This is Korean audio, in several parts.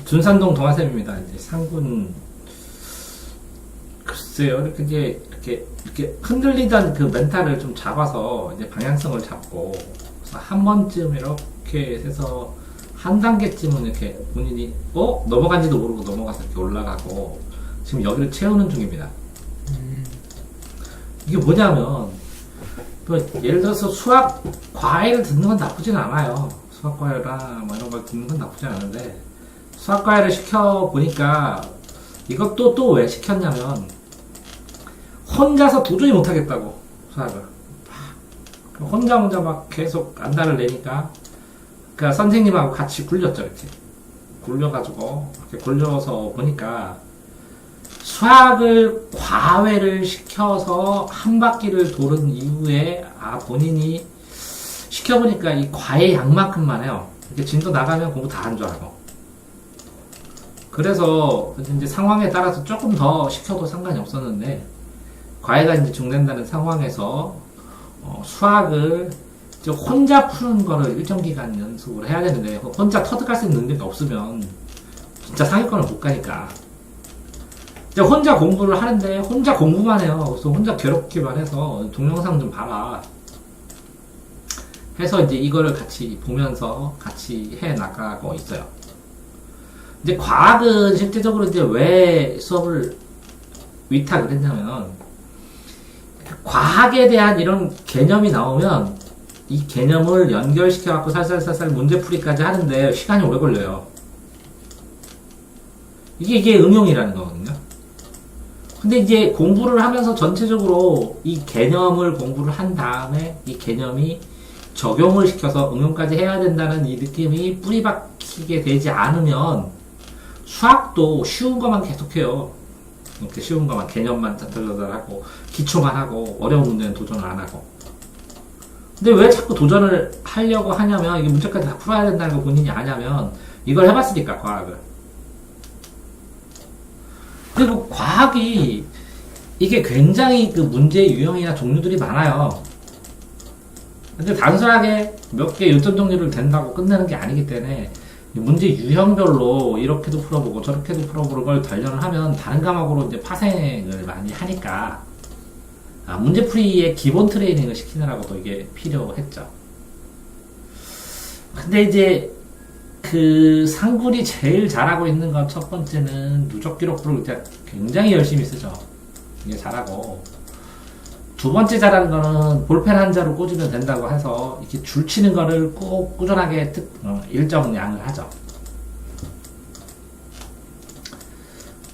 둔산동 동아쌤입니다. 이제 상군 글쎄요, 이렇게 흔들리던 그 멘탈을 좀 잡아서 이제 방향성을 잡고 그래서 한 번쯤 이렇게 해서 한 단계쯤은 이렇게 본인이 넘어간지도 모르고 넘어가서 이렇게 올라가고 지금 여기를 채우는 중입니다. 이게 뭐냐면 뭐 예를 들어서 수학 과외를 듣는 건 나쁘진 않아요. 수학 과외나 뭐 이런 걸 듣는 건 나쁘진 않은데 수학 과외를 시켜 보니까 이것도 또 왜 시켰냐면 혼자서 도저히 못하겠다고 수학을 혼자 막 계속 안달을 내니까 그러니까 선생님하고 같이 굴렸죠. 이렇게 굴려가지고 이렇게 굴려서 보니까 수학을 과외를 시켜서 한 바퀴를 도른 이후에 본인이 시켜보니까 이 과외 양만큼만 해요. 이렇게 진도 나가면 공부 다 한 줄 알고. 그래서 이제 상황에 따라서 조금 더 시켜도 상관이 없었는데 과외가 이제 중단되는 상황에서 수학을 혼자 푸는 거를 일정 기간 연습을 해야 되는데 혼자 터득할 수 있는 능력이 없으면 진짜 상위권을 못 가니까 이제 혼자 공부를 하는데 혼자 공부만 해요. 그래서 혼자 괴롭기만 해서 동영상 좀 봐라 해서 이제 이거를 같이 보면서 같이 해 나가고 있어요. 이제 과학은 실제적으로 이제 왜 수업을 위탁을 했냐면 과학에 대한 이런 개념이 나오면 이 개념을 연결시켜갖고 살살살살 문제풀이까지 하는데 시간이 오래 걸려요. 이게 응용이라는 거거든요. 근데 이제 공부를 하면서 전체적으로 이 개념을 공부를 한 다음에 이 개념이 적용을 시켜서 응용까지 해야 된다는 이 느낌이 뿌리 박히게 되지 않으면 수학도 쉬운 것만 계속해요. 이렇게 쉬운 것만 개념만 하고 기초만 하고 어려운 문제는 도전을 안 하고. 근데 왜 자꾸 도전을 하려고 하냐면 이게 문제까지 다 풀어야 된다는 거 본인이 아냐면 이걸 해봤으니까 과학을. 그리고 과학이 이게 굉장히 그 문제 유형이나 종류들이 많아요. 근데 단순하게 몇 개 요점 정리를 된다고 끝내는 게 아니기 때문에 문제 유형별로 이렇게도 풀어보고 저렇게도 풀어보는 걸 단련을 하면 다른 과목으로 이제 파생을 많이 하니까 문제풀이의 기본 트레이닝을 시키느라고도 이게 필요했죠. 근데 이제 그 상군이 제일 잘하고 있는 건 첫 번째는 누적 기록부를 굉장히 열심히 쓰죠. 이게 잘하고 두 번째 잘하는 거는 볼펜 한 자로 꽂으면 된다고 해서 이렇게 줄 치는 거를 꼭 꾸준하게 일정 양을 하죠.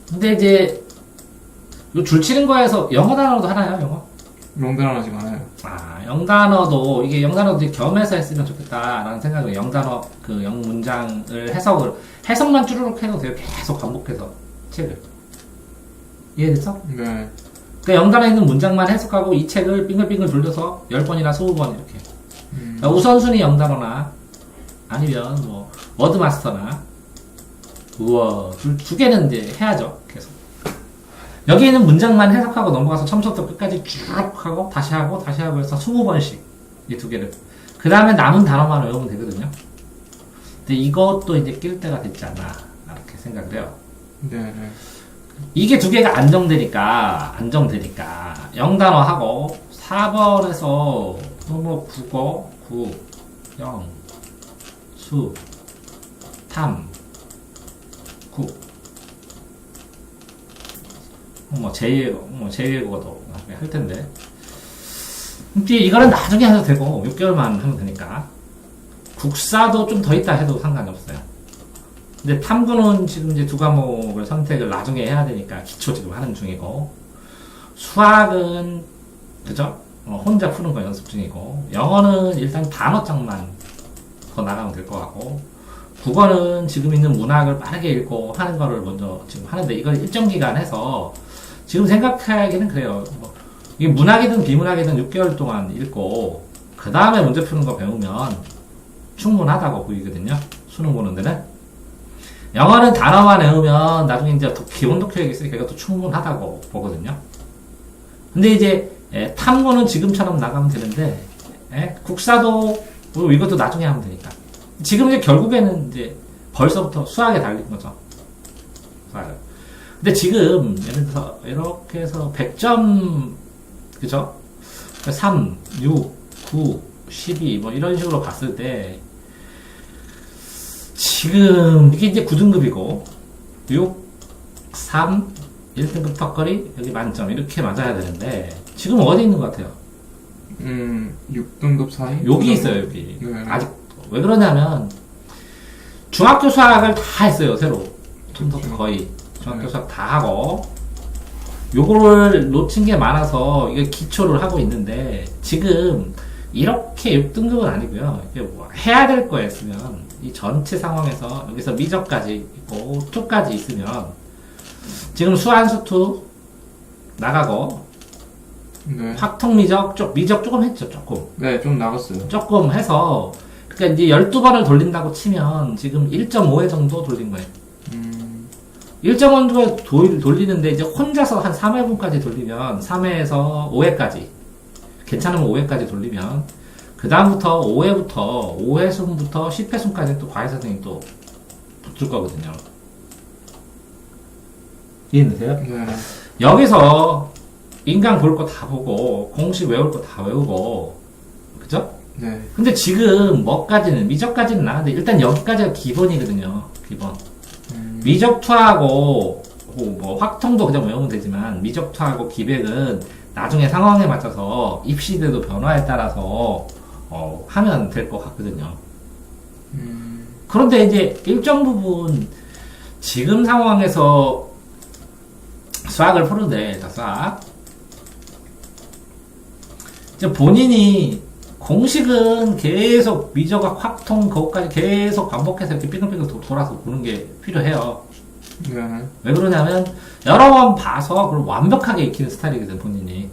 근데 이제 이 줄 치는 거에서 영어 단어도 하나요? 영어? 영단어 아직 안 해요. 영단어도 이게 영단어도 겸해서 했으면 좋겠다라는 생각으로 영단어 그 영문장을 해석만 쭈르륵 해도 돼요. 계속 반복해서 책을 이해됐어? 네. 그 영단어에 있는 문장만 해석하고 이 책을 빙글빙글 돌려서 10번이나 20번 이렇게. 그러니까 우선순위 영단어나 아니면 뭐 워드마스터나 두 개는 이제 해야죠. 계속. 여기 있는 문장만 해석하고 넘어가서 처음부터 끝까지 쭉 하고 다시 하고 해서 20번씩 이 두 개를. 그 다음에 남은 단어만 외우면 되거든요. 근데 이것도 이제 낄 때가 됐지 않나 이렇게 생각을 해요. 네. 이게 두 개가 안정되니까 영단어 하고 4번에서 뭐 국어, 영, 수, 탐, 국, 제2외국어도 할 텐데. 근데 이거는 나중에 해도 되고 6개월만 하면 되니까. 국사도 좀 더 있다 해도 상관이 없어요. 근데 탐구는 지금 이제 두 과목을 선택을 나중에 해야 되니까 기초 지금 하는 중이고, 수학은 그죠? 혼자 푸는 거 연습 중이고, 영어는 일단 단어장만 더 나가면 될 것 같고, 국어는 지금 있는 문학을 빠르게 읽고 하는 거를 먼저 지금 하는데, 이걸 일정 기간 해서 지금 생각하기는 그래요. 이게 문학이든 비문학이든 6개월 동안 읽고 그 다음에 문제 푸는 거 배우면 충분하다고 보이거든요. 수능 보는 데는. 영어는 단어만 외우면 나중에 이제 기본 독해력이 있으니까 이것도 충분하다고 보거든요. 근데 이제 탐구는 지금처럼 나가면 되는데 국사도 이것도 나중에 하면 되니까. 지금 이제 결국에는 이제 벌써부터 수학에 달린 거죠. 수학을. 근데 지금 예를 들어서 이렇게 해서 100점 그죠? 3, 6, 9, 12 뭐 이런 식으로 봤을 때 지금 이게 이제 9등급이고 6, 3, 1등급 턱걸이 여기 만점 이렇게 맞아야 되는데 지금 어디 있는 것 같아요? 6등급 사이? 여기 있어요 여기. 네. 아직 왜 그러냐면 중학교 수학을 다 했어요 새로. 그렇죠. 거의 중학교 네. 수학 다 하고 요거를 놓친 게 많아서 이게 기초를 하고 있는데 지금 이렇게 6등급은 아니고요. 이게 뭐 해야 될 거 있으면 이 전체 상황에서 여기서 미적까지 있고 투까지 있으면 지금 수한수투 나가고 네. 확통 미적 조금 했죠 조금. 네, 좀 나갔어요. 조금 해서 그러니까 이제 12번을 돌린다고 치면 지금 1.5회 정도 돌린 거예요. 1.5회 돌리는데 이제 혼자서 한 3회분까지 돌리면 3회에서 5회까지 괜찮으면 5회까지 돌리면 그 다음부터 5회순부터 10회순까지 또 과외 선생님 또 붙을 거거든요. 이해되세요? 네. 여기서 인강 볼 거 다 보고 공식 외울 거 다 외우고 그죠? 네. 근데 지금 뭐까지는 미적까지는 나는데 일단 여기까지가 기본이거든요. 기본. 미적투하고 뭐 확통도 그냥 외우면 되지만 미적투하고 기백은 나중에 상황에 맞춰서 입시대도 변화에 따라서 하면 될 것 같거든요. 그런데 이제 일정 부분 지금 상황에서 수학을 푸는데 수학 이제 본인이 공식은 계속 미적학 확통 그것까지 계속 반복해서 이렇게 삐글삐글 돌아서 보는 게 필요해요. 네. 왜 그러냐면 여러 번 봐서 그걸 완벽하게 익히는 스타일이거든 본인이.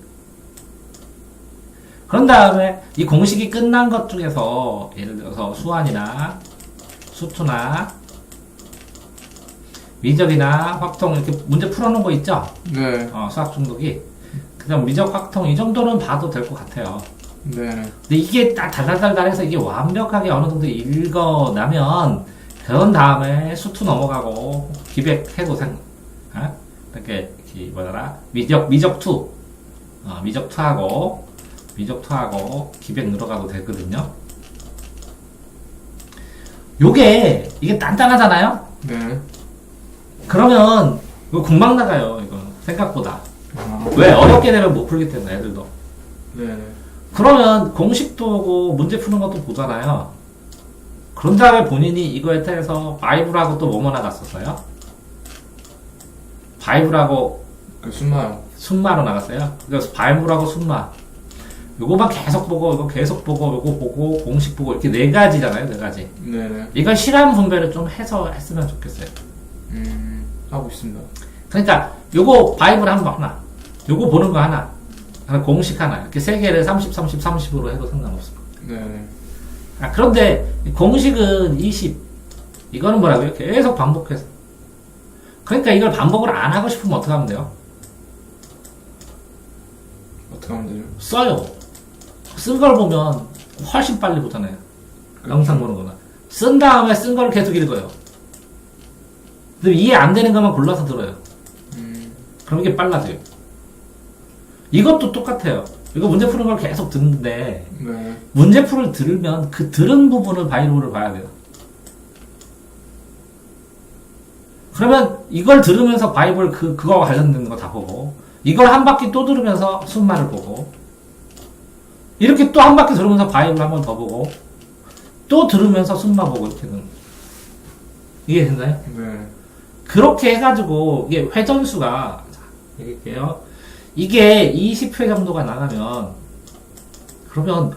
그런 다음에 이 공식이 끝난 것 중에서 예를 들어서 수환이나 수투나 미적이나 확통 이렇게 문제 풀어놓은 거 있죠? 네. 수학 중독이 그다음 미적 확통 이 정도는 봐도 될 것 같아요. 네. 근데 이게 딱 달달달달해서 이게 완벽하게 어느 정도 읽어나면 그런 다음에 수투 넘어가고 기백 해도 이렇게 미적투 미적투하고 기백 늘어가도 되거든요. 이게 단단하잖아요. 네. 그러면 이거 금방 나가요. 이거 생각보다. 아. 왜 어렵게 되면 못 풀기 때문에 애들도. 네. 그러면 공식도 보고 문제 푸는 것도 보잖아요. 그런 다음에 본인이 이거에 대해서 바이블하고 또 뭐뭐 나갔었어요? 바이블하고 그 순마요. 순마로 나갔어요. 그래서 바이블하고 순마. 요거만 계속 보고, 이거 계속 보고, 요거 보고, 공식 보고, 이렇게 네 가지잖아요, 네 가지. 네. 이걸 실험 분배를 좀 해서 했으면 좋겠어요. 하고 있습니다. 그러니까, 요거 바이블 한 거 하나, 요거 보는 거 하나, 공식 하나, 이렇게 세 개를 30, 30, 30으로 해도 상관없어요. 네. 그런데, 공식은 20. 이거는 뭐라고요? 계속 반복해서. 그러니까 이걸 반복을 안 하고 싶으면 어떻게 하면 돼요? 어떻게 하면 되죠? 써요. 쓴 걸 보면 훨씬 빨리 보잖아요. 영상 보는 거나. 쓴 다음에 쓴 걸 계속 읽어요. 근데 이해 안 되는 것만 골라서 들어요. 그럼 이게 빨라져요. 이것도 똑같아요. 이거 문제 푸는 걸 계속 듣는데, 네. 문제풀을 들으면 그 들은 부분을 바이블을 봐야 돼요. 그러면 이걸 들으면서 바이블 그거와 관련된 거 다 보고, 이걸 한 바퀴 또 들으면서 순말을 보고, 이렇게 또 한 바퀴 들으면서 바이블 한 번 더 보고, 또 들으면서 순마 보고 이렇게는. 이해됐나요? 네. 그렇게 해가지고, 이게 회전수가, 자, 얘기할게요. 이게 20회 정도가 나가면, 그러면,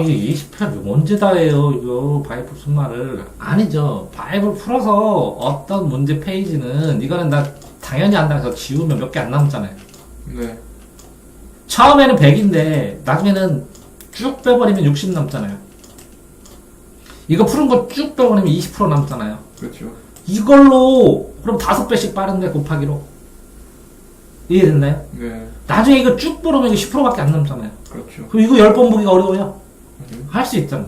이게 20회 언제 다 해요, 이거, 바이블 순마를. 아니죠. 바이블 풀어서 어떤 문제 페이지는, 이거는 나 당연히 한다 해서 지우면 몇 개 안 남잖아요. 네. 처음에는 100인데, 나중에는 쭉 빼버리면 60 남잖아요. 이거 푸른 거 쭉 빼버리면 20% 남잖아요. 그렇죠. 이걸로, 그럼 5배씩 빠른데 곱하기로. 이해됐나요? 네. 나중에 이거 쭉 풀으면 이거 10%밖에 안 남잖아요. 그렇죠. 그럼 이거 10번 보기가 어려워요? 할 수 있잖아.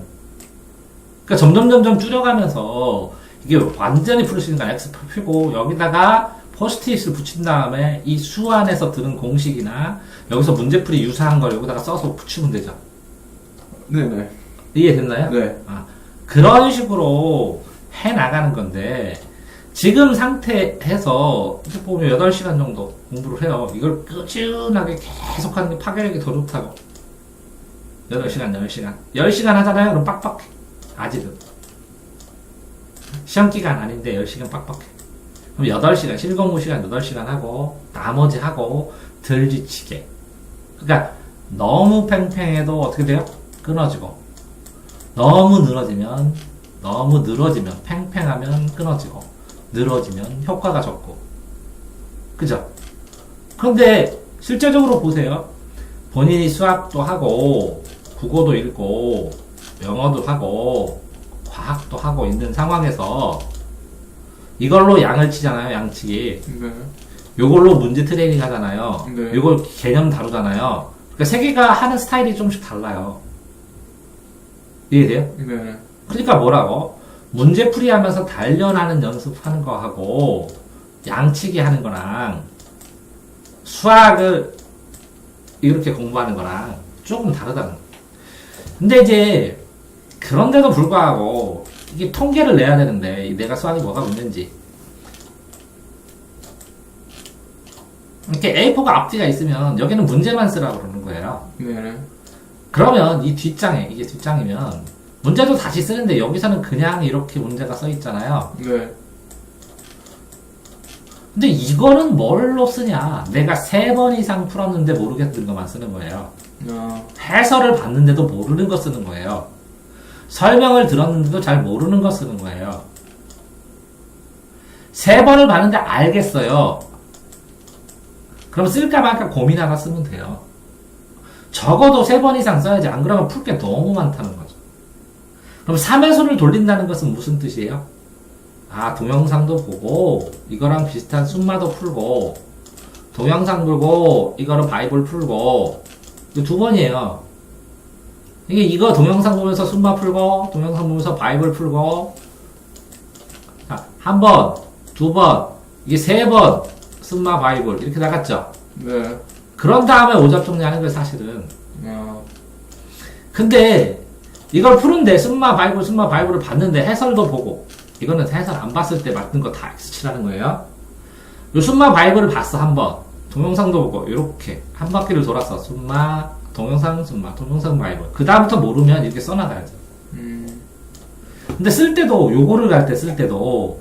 그러니까 점점 줄여가면서 이게 완전히 풀 수 있는 건 x 풀고 여기다가 포스트잇을 붙인 다음에 이 수 안에서 들은 공식이나 여기서 문제풀이 유사한 걸 여기다가 써서 붙이면 되죠. 네네. 이해됐나요? 네. 그런 식으로 해 나가는 건데 지금 상태에서 이렇게 보면 8시간 정도 공부를 해요. 이걸 꾸준하게 계속 하는 게 파괴력이 더 좋다고. 8시간, 10시간. 10시간 하잖아요? 그럼 빡빡해. 아직은. 시험 기간 아닌데 10시간 빡빡해. 그럼 8시간, 실공부 시간 8시간 하고, 나머지 하고, 덜 지치게. 그러니까, 너무 팽팽해도 어떻게 돼요? 끊어지고. 너무 늘어지면, 팽팽하면 끊어지고, 늘어지면 효과가 적고. 그죠? 그런데, 실제적으로 보세요. 본인이 수학도 하고, 국어도 읽고, 영어도 하고, 과학도 하고 있는 상황에서, 이걸로 양을 치잖아요, 양치기. 네. 요걸로 문제 트레이닝 하잖아요. 네. 요걸 개념 다루잖아요. 그러니까 세 개가 하는 스타일이 조금씩 달라요. 이해돼요? 네. 그러니까 뭐라고? 문제풀이 하면서 단련하는 연습하는 거하고 양치기 하는 거랑 수학을 이렇게 공부하는 거랑 조금 다르다는 거예요. 근데 이제 그런데도 불구하고 이게 통계를 내야 되는데 내가 수학이 뭐가 문제인지 이렇게 A4가 앞뒤가 있으면 여기는 문제만 쓰라고 그러는 거예요. 네. 그러면 이 뒷장에 이게 뒷장이면 문제도 다시 쓰는데 여기서는 그냥 이렇게 문제가 써 있잖아요. 네. 근데 이거는 뭘로 쓰냐? 내가 3번 이상 풀었는데 모르겠는 것만 쓰는 거예요. 해설을 봤는데도 모르는 거 쓰는 거예요. 설명을 들었는데도 잘 모르는 거 쓰는 거예요. 3번을 봤는데 알겠어요. 그럼 쓸까 말까 고민하다 쓰면 돼요. 적어도 3번 이상 써야지. 안 그러면 풀 게 너무 많다는 거죠. 그럼 3회수를 돌린다는 것은 무슨 뜻이에요? 동영상도 보고 이거랑 비슷한 순마도 풀고 동영상 보고 이거를 바이블 풀고 이거 2번이에요. 이거 동영상 보면서 순마 풀고 동영상 보면서 바이블 풀고 자, 1번, 2번, 이게 3번 순마 바이블 이렇게 나갔죠. 네. 그런 다음에 오잡 정리하는 거예요, 사실은. 근데 이걸 푸는데 순마 바이블을 봤는데 해설도 보고 이거는 해설 안 봤을 때 맞는 거 다 X치라는 거예요. 요 순마 바이블을 봤어, 한번. 동영상도 보고 이렇게 한 바퀴를 돌아서 순마 동영상 바이블. 그 다음부터 모르면 이렇게 써나가야죠. 근데 쓸 때도 요거를 갈 때 쓸 때도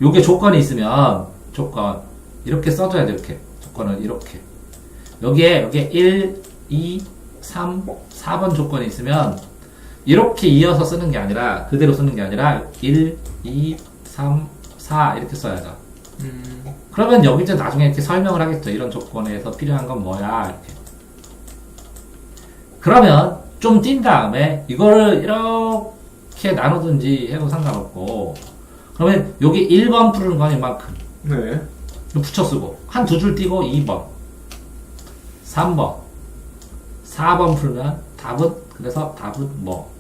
요게 조건이 있으면 조건 이렇게 써줘야 돼. 이렇게 조건을 이렇게 여기에 1, 2, 3, 4번 조건이 있으면 이렇게 이어서 쓰는 게 아니라 그대로 쓰는 게 아니라 1, 2, 3, 4 이렇게 써야죠. 그러면 여기 이제 나중에 이렇게 설명을 하겠죠. 이런 조건에서 필요한 건 뭐야 이렇게. 그러면 좀 뛴 다음에 이거를 이렇게 나누든지 해도 상관없고 그러면 여기 1번 푸는 건 이만큼 네. 붙여 쓰고 한 2줄 띄고 2번 3번 4번 풀면 그래서 답은 뭐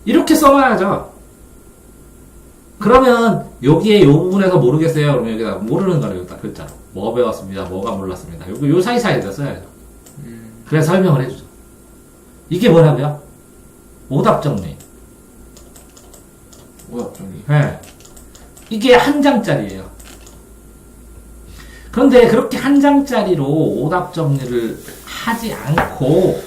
이렇게 써놔야죠. 그러면 여기에 요 부분에서 모르겠어요. 그러면 여기다 모르는 거를 여기다 글자로 뭐 배웠습니다. 뭐가 몰랐습니다. 요 사이사이에다 써야죠. 그래서 설명을 해주죠. 이게 뭐냐고요? 오답 정리. 오답 정리. 네. 이게 한 장짜리예요. 그런데 그렇게 한 장짜리로 오답 정리를 하지 않고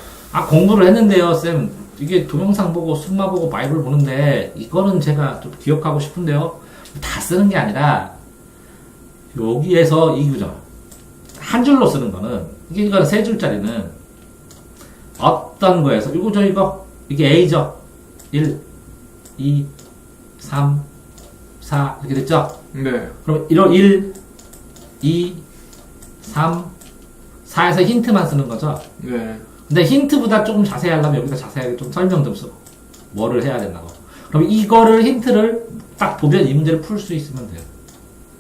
공부를 했는데요, 쌤. 이게 동영상 보고 순마 보고 바이블 보는데 이거는 제가 좀 기억하고 싶은데요. 다 쓰는 게 아니라 여기에서 이 구절 한 줄로 쓰는 거는 이건 3줄짜리는 어떤 거에서 이게 A죠. 1, 2, 3, 4 이렇게 됐죠? 네. 그럼 1, 2, 3, 4에서 힌트만 쓰는 거죠? 네. 근데 힌트보다 조금 자세히 하려면 여기서 자세하게 좀 설명 좀 쓰고 뭐를 해야 된다고. 그럼 이거를 힌트를 딱 보면 이 문제를 풀 수 있으면 돼요.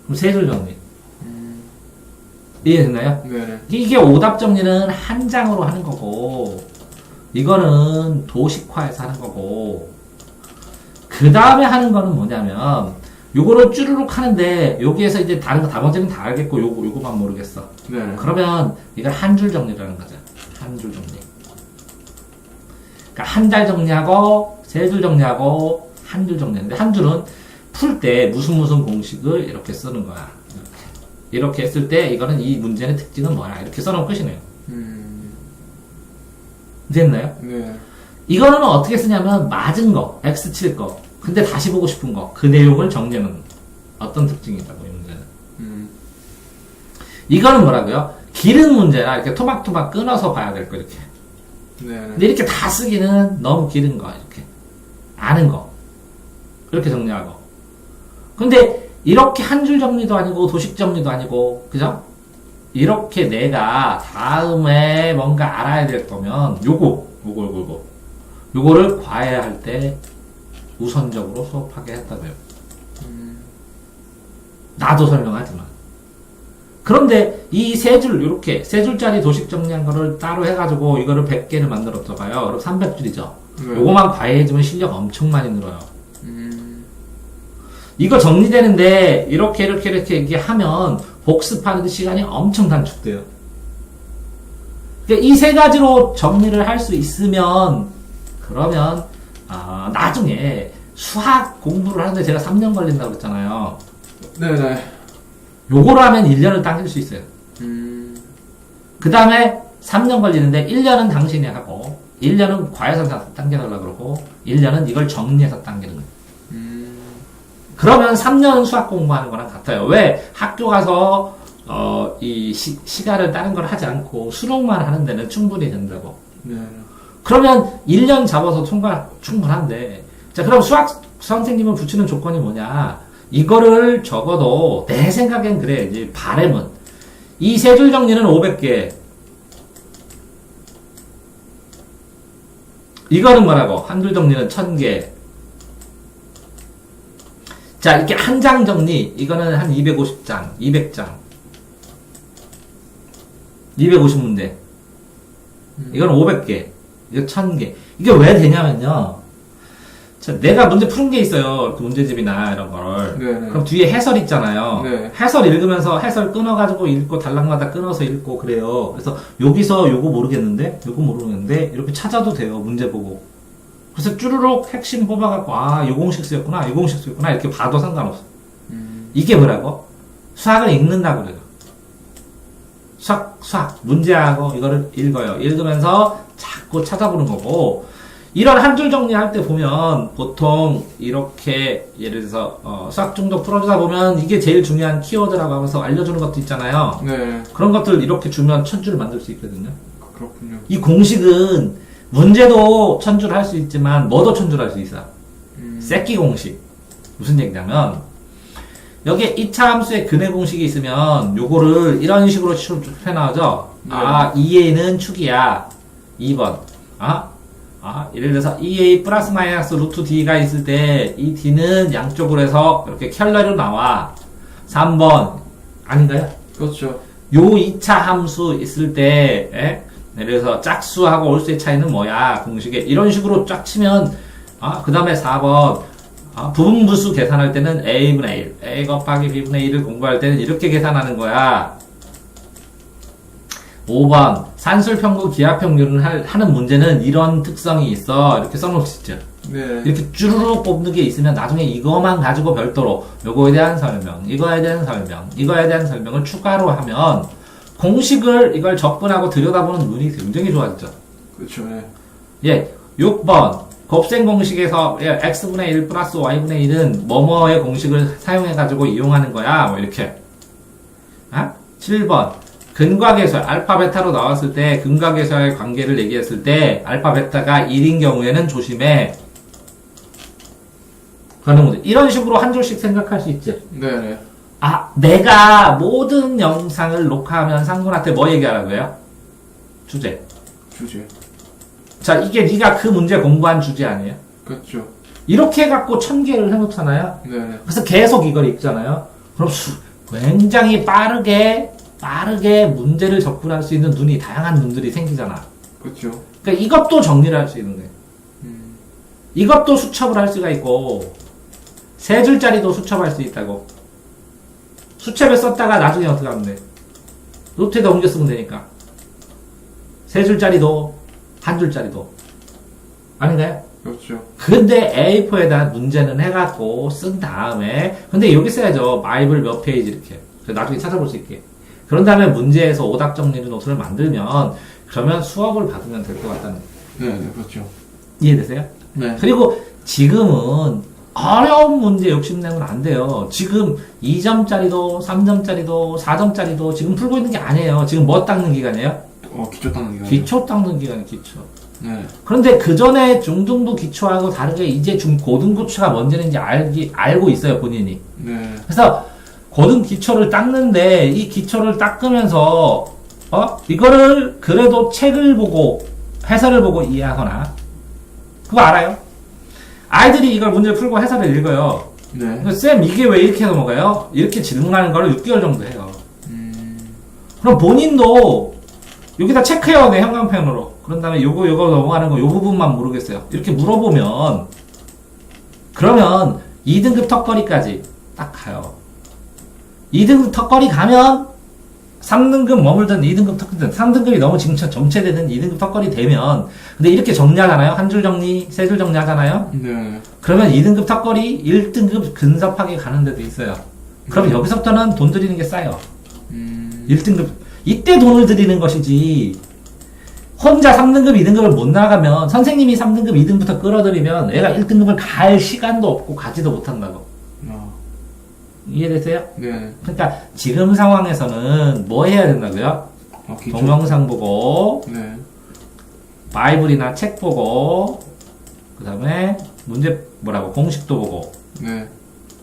그럼 3줄 정리. 이해됐나요? 네. 이게 오답 정리는 한 장으로 하는 거고 이거는 도식화해서 하는 거고 그 다음에 하는 거는 뭐냐면, 요거를 쭈루룩 하는데, 여기에서 이제 다른 거, 나머지는 다 알겠고, 요거만 모르겠어. 네. 그러면, 이걸 한 줄 정리라는 거죠. 한 줄 정리. 그러니까 한 달 정리하고, 세 줄 정리하고, 한 줄 정리하는데, 한 줄은 풀 때 무슨 공식을 이렇게 쓰는 거야. 이렇게 했을 때, 이거는 이 문제의 특징은 뭐야. 이렇게 써놓으면 끝이네요. 됐나요? 네. 이거는 어떻게 쓰냐면, 맞은 거, X 칠 거, 근데 다시 보고 싶은 거, 그 내용을 정리하는 어떤 특징이 있다고, 이 문제는. 이거는 뭐라고요? 길은 문제라 이렇게 토막토막 끊어서 봐야 될 거, 이렇게. 네. 근데 이렇게 다 쓰기는 너무 길은 거, 이렇게. 아는 거. 이렇게 정리하고. 근데 이렇게 한 줄 정리도 아니고 도식 정리도 아니고, 그죠? 이렇게 내가 다음에 뭔가 알아야 될 거면, 요거를 과외할 때 우선적으로 수업하게 했다고요. 나도 설명하지만. 그런데 이 세 줄, 요렇게 세 줄짜리 도식 정리한 거를 따로 해가지고 이거를 100개를 만들었어 봐요. 그럼 300줄이죠. 네. 요거만 과외해주면 실력 엄청 많이 늘어요. 이거 정리되는데 이렇게 이렇게 하면 복습하는 시간이 엄청 단축돼요. 그러니까 이 세 가지로 정리를 할 수 있으면 그러면 나중에 수학 공부를 하는데 제가 3년 걸린다고 그랬잖아요. 네네. 요거를 하면 1년을 당길 수 있어요. 그 다음에 3년 걸리는데 1년은 당신이 하고 1년은 과외선사 당겨달라고 그러고 1년은 이걸 정리해서 당기는 거예요. 그러면 3년은 수학 공부하는 거랑 같아요. 왜? 학교 가서 이 시간을 다른 걸 하지 않고 수능만 하는 데는 충분히 된다고. 네. 그러면 1년 잡아서 충분한데, 자, 그럼 수학 선생님은 붙이는 조건이 뭐냐? 이거를 적어도 내 생각엔 그래. 이제 바램은 이 세 줄 정리는 500개. 이거는 뭐라고? 한 줄 정리는 1000개. 자, 이렇게 한 장 정리, 이거는 한 250장, 200장. 250문제. 이거는 500개. 이거 1000개. 이게 왜 되냐면요. 자, 내가 문제 푸는 게 있어요. 그 문제집이나 이런 거를. 네네. 그럼 뒤에 해설 있잖아요. 네. 해설 읽으면서 해설 끊어가지고 읽고 단락마다 끊어서 읽고 그래요. 그래서 여기서 요거 모르겠는데, 이렇게 찾아도 돼요. 문제 보고. 그래서 쭈루룩 핵심 뽑아갖고, 요 공식 쓰였구나, 이렇게 봐도 상관없어. 이게 뭐라고? 수학을 읽는다고 그래요. 수학. 문제하고 이거를 읽어요. 읽으면서 자꾸 찾아보는 거고, 이런 한 줄 정리할 때 보면, 보통, 이렇게, 예를 들어서, 수학 중독 풀어주다 보면, 이게 제일 중요한 키워드라고 하면서 알려주는 것도 있잖아요. 네. 그런 것들 이렇게 주면 1000줄 만들 수 있거든요. 그렇군요. 이 공식은, 문제도 1000줄 할 수 있지만, 뭐도 1000줄 할 수 있어. 새끼 공식. 무슨 얘기냐면, 여기에 2차 함수의 근해 공식이 있으면, 요거를 이런 식으로 해나오죠? 네. 2a는 축이야. 2번. 예를 들어서 2a 플러스 마이너스 루트 d가 있을 때, 이 d는 양쪽으로 해서 이렇게 켤레로 나와. 3번. 아닌가요? 그렇죠. 요 2차 함수 있을 때, 예를 들어서 짝수하고 올수의 차이는 뭐야? 공식에. 이런 식으로 쫙 치면, 그 다음에 4번. 부분부수 계산할 때는 a분의 1, a 곱하기 b분의 1을 공부할 때는 이렇게 계산하는 거야. 5번. 산술평균 기하평균을 하는 문제는 이런 특성이 있어. 이렇게 써놓을 수 있죠. 네. 이렇게 쭈루룩 뽑는 게 있으면 나중에 이거만 가지고 별도로 요거에 대한 설명, 이거에 대한 설명, 이거에 대한 설명을 추가로 하면 공식을 이걸 접근하고 들여다보는 눈이 굉장히 좋아지죠. 그렇죠. 네. 예, 6번. 곱셈 공식에서 x분의 1 플러스 y분의 1은 뭐뭐의 공식을 사용해가지고 이용하는 거야. 뭐 이렇게. 7번. 근과 계수야. 알파, 베타로 나왔을 때 근과 계수와의 관계를 얘기했을 때 알파, 베타가 1인 경우에는 조심해. 그런 문제. 이런 식으로 한 줄씩 생각할 수 있지. 네네. 내가 모든 영상을 녹화하면 상군한테 뭐 얘기하라고 해요? 주제. 자, 이게 네가 그 문제 공부한 주제 아니에요? 그렇죠. 이렇게 해갖고 1000개를 해놓잖아요. 네. 그래서 계속 이걸 읽잖아요. 그럼 굉장히 빠르게 문제를 접근할 수 있는 다양한 눈들이 생기잖아. 그렇죠. 그러니까 이것도 정리를 할 수 있는 거예요. 이것도 수첩을 할 수가 있고, 세 줄짜리도 수첩할 수 있다고. 수첩에 썼다가 나중에 어떻게 하면 돼? 노트에다 옮겨 쓰면 되니까. 세 줄짜리도, 한 줄짜리도. 아닌가요? 그렇죠. 근데 A4에다 문제는 해갖고 쓴 다음에, 근데 여기 써야죠. 바이블 몇 페이지 이렇게. 그래서 나중에 찾아볼 수 있게. 그런 다음에 문제에서 오답 정리를 노트를 만들면, 그러면 수업을 받으면 될 것 같다는. 네, 그렇죠. 이해되세요? 네. 그리고 지금은 어려운 문제 욕심내면 안 돼요. 지금 2점짜리도, 3점짜리도, 4점짜리도 지금 풀고 있는 게 아니에요. 지금 뭐 닦는 기간이에요? 기초 닦는 기간. 기초 닦는 기간이 기초. 네. 그런데 그 전에 중등부 기초하고 다르게 이제 고등기초가 뭔지는 알고 있어요, 본인이. 네. 그래서 고등 기초를 닦는데 이 기초를 닦으면서 이거를 그래도 책을 보고 해설을 보고 이해하거나 그거 알아요? 아이들이 이걸 문제 풀고 해설을 읽어요. 네. 쌤 이게 왜 이렇게 넘어가요? 이렇게 질문하는 거를 6개월 정도 해요. 그럼 본인도 여기다 체크해요, 내 형광펜으로. 그런 다음에 요거 넘어가는 거 요 부분만 모르겠어요. 이렇게 물어보면 그러면 2등급 턱걸이까지 딱 가요. 2등급 턱걸이 가면 3등급 머물던 2등급 턱걸이 3등급이 너무 정체되는 2등급 턱걸이 되면 근데 이렇게 정리하잖아요. 한 줄 정리, 세 줄 정리 하잖아요. 네. 그러면 2등급 턱걸이 1등급 근접하게 가는 데도 있어요. 그럼 여기서부터는 돈 들이는 게 싸요. 1등급 이때 돈을 들이는 것이지 혼자 3등급, 2등급을 못 나가면 선생님이 3등급, 2등부터 끌어들이면 애가 1등급을 갈 시간도 없고 가지도 못한다고. 이해되세요? 네. 그러니까 지금 상황에서는 뭐 해야 된다고요? 기초. 동영상 보고 네. 바이블이나 책 보고 그 다음에 문제 공식도 보고 네.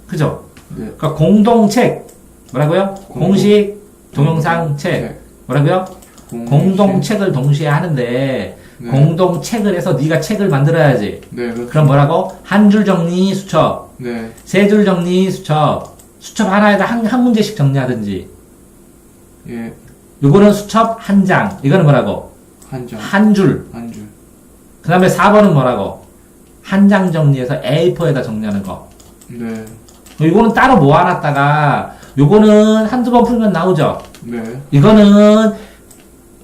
그죠? 네. 그러니까 공동책 뭐라고요? 공식 동영상 책 뭐라고요? 공동책을 동시에 하는데 네. 공동책을 해서 네가 책을 만들어야지. 네. 그렇죠. 그럼 뭐라고? 한 줄 정리 수첩, 네. 세 줄 정리 수첩, 수첩 하나에다 한 문제씩 정리하든지. 예. 요거는 수첩 한 장. 이거는 뭐라고? 한 장. 한 줄. 한 줄. 그 다음에 4번은 뭐라고? 한 장 정리해서 A4에다 정리하는 거. 네. 요거는 따로 모아놨다가 요거는 한두 번 풀면 나오죠. 네. 이거는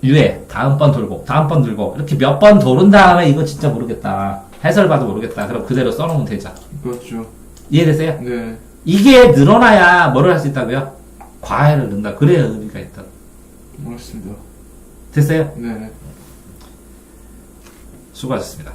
유예 다음번 들고 이렇게 몇 번 도른 다음에 이거 진짜 모르겠다 해설 봐도 모르겠다 그럼 그대로 써놓으면 되죠. 그렇죠. 이해되세요? 네. 이게 늘어나야 뭐를 할 수 있다고요? 과외를 넣는다. 그래야 의미가 있다. 맞습니다. 됐어요? 네. 수고하셨습니다.